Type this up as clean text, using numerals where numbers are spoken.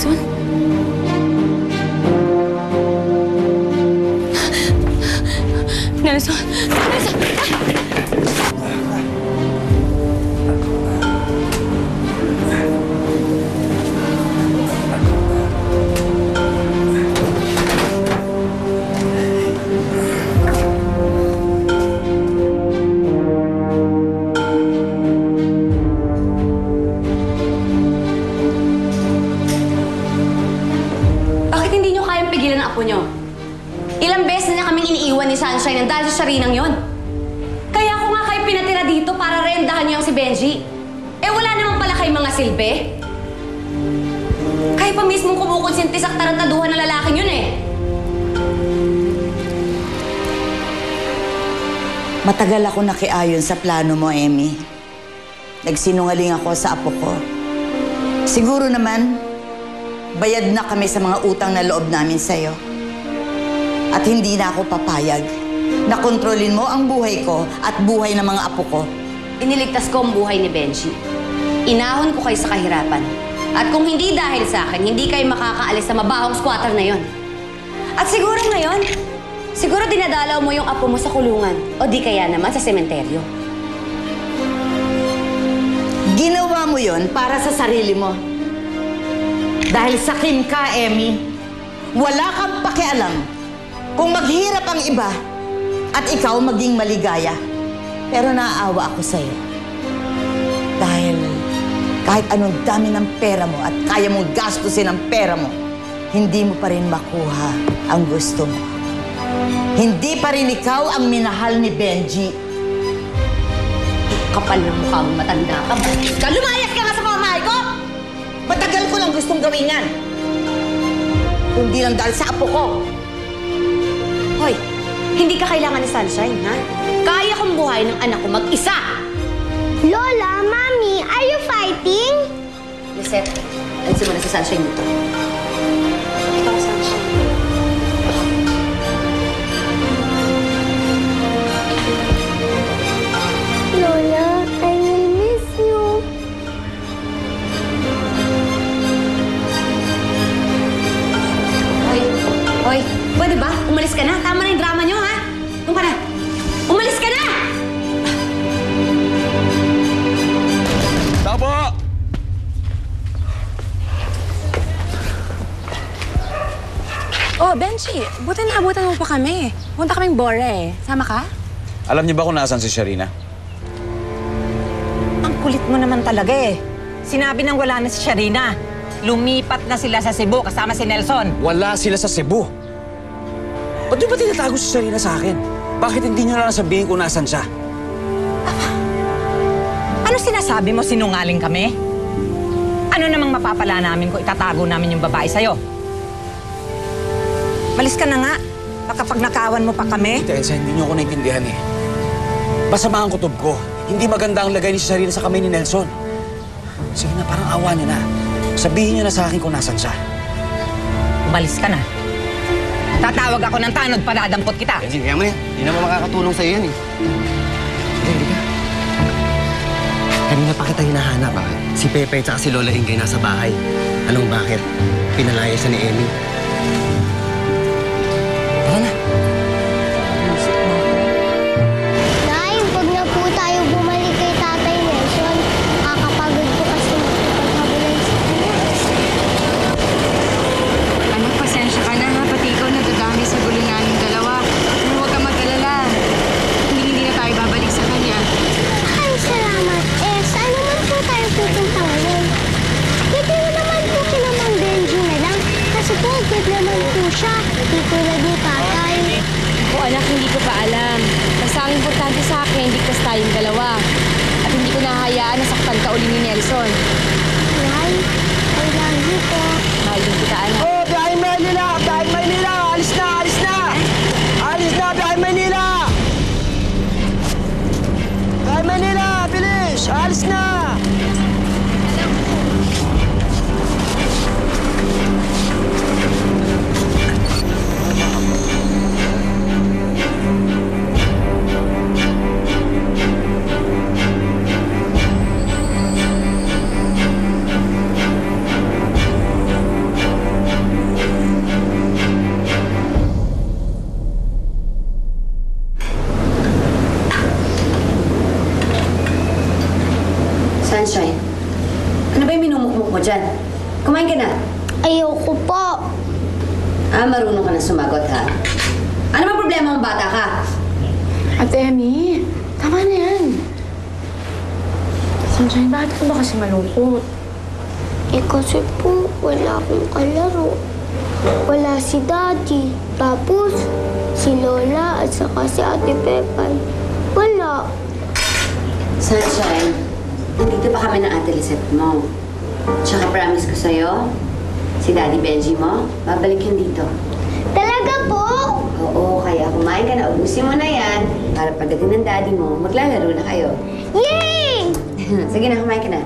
Nelson? Nelson! Nelson! Bakit hindi nyo kayang pigilan ang apo nyo? Ilang beses na kaming iniiwan ni Sunshine dahil sa Sharinang yon. Kaya ako nga kayo pinatira dito para rendahan niyo ang si Benji. Eh wala naman pala kayong mga silbi. Kayo pa mismong kumukonsinti sa tarantaduhan ng lalaking yun eh. Matagal ako nakiayon sa plano mo, Emmy. Nagsinungaling ako sa apo ko. Siguro naman, bayad na kami sa mga utang na loob namin sa'yo. At hindi na ako papayag na kontrolin mo ang buhay ko at buhay ng mga apo ko. Iniligtas ko ang buhay ni Benji. Inahon ko kayo sa kahirapan. At kung hindi dahil sa akin, hindi kayo makakaalis sa mabahong squatter na yon. At siguro ngayon, siguro dinadalaw mo yung apo mo sa kulungan o di kaya naman sa sementeryo. Ginawa mo yon para sa sarili mo. Dahil sakim ka, Emmy. Wala kang pakialam kung maghirap ang iba at ikaw maging maligaya. Pero naaawa ako sa'yo. Dahil kahit anong dami ng pera mo at kaya mong gastusin ang pera mo, hindi mo pa rin makuha ang gusto mo. Hindi pa rin ikaw ang minahal ni Benji. Kapal ng mukha mo, matanda ka ba? Lumayas ka nga sa pamamahay ko! Matagal ko lang gustong gawin yan. Kundi lang dahil sa apo ko. Hoy, hindi ka kailangan ni Sunshine, ha? Kaya kong buhay ng anak ko mag-isa! Lola, Mami, are you fighting? Lisette, alisin mo na si Sunshine dito. Ito ang Sunshine. Lola, I will miss you. Hoy, pwede ba? Umalis ka na. Tama na yung drama nyo, ha? Doon ka na. Umalis ka na! Tapo! Oh, Benji, buti naabutan mo pa kami. Punta kaming Bora eh. Sama ka? Alam niyo ba kung nasaan si Sharina? Ang kulit mo naman talaga eh. Sinabi nang wala na si Sharina. Lumipat na sila sa Cebu kasama si Nelson. Wala sila sa Cebu. Ba't niyo ba tinatago si Sharina sa akin? Bakit hindi niyo na lang sabihin kung nasaan siya? Ano sinasabi mo, sinungaling kami? Ano namang mapapala namin kung itatago namin yung babae sa'yo? Malis ka na nga. Baka pag nakawan mo pa kami. Tita Elsa, hindi niyo ako naintindihan eh. Masama ang kutob ko. Hindi maganda ang lagay ni Sharina sa kamay ni Nelson. Sige na, parang awa niyo na. Sabihin niyo na sa akin kung nasaan siya. Umalis ka na. Tatawag ako ng tanod para dampot kita. Benji, kaya mo yan. Hindi naman makakatulong sa'yo yan eh. Hindi ka. Kanina pa kita hinahanap ah. Si Pepe at si Lola Ingay nasa bahay. Anong bakit? Pinalaya siya ni Emmy. Tara na. Nay, huwag na po tayo bumalik kay Tatay Nelson. Nakakapagod po kasi magpapaghabulan sa kanya. Anak, pasensya ka na ha. Pati ikaw nadadami sa gulo namin dalawa. Pero huwag ka mag-alala. Hindi na tayo babalik sa kanya. Ay, salamat. Eh, saan naman po tayo pupunta ngayon? Pwede mo naman po kina Mang Benji na lang. Kasi po, mo dyan. Kumain ka na. Ayoko po. Marunong ka na sumagot, ha? Ano ba problema mong bata ka? Ate Emmy, tama na yan. Sunshine, bakit ka ba kasi malungkot? Kasi po, wala akong kalaro. Wala si Daddy. Tapos, si Lola at saka si Ate Pepay. Wala. Sunshine, nandito pa kami ng Ate Lisette mo. Tsaka promise ko sa'yo, si Daddy Benji mo, babalik yun dito. Talaga po? Oo, kaya kumain ka na, ubusin mo na yan. Para pagdating ng daddy mo, maglalaro na kayo. Yay! Sige na, kumain ka na.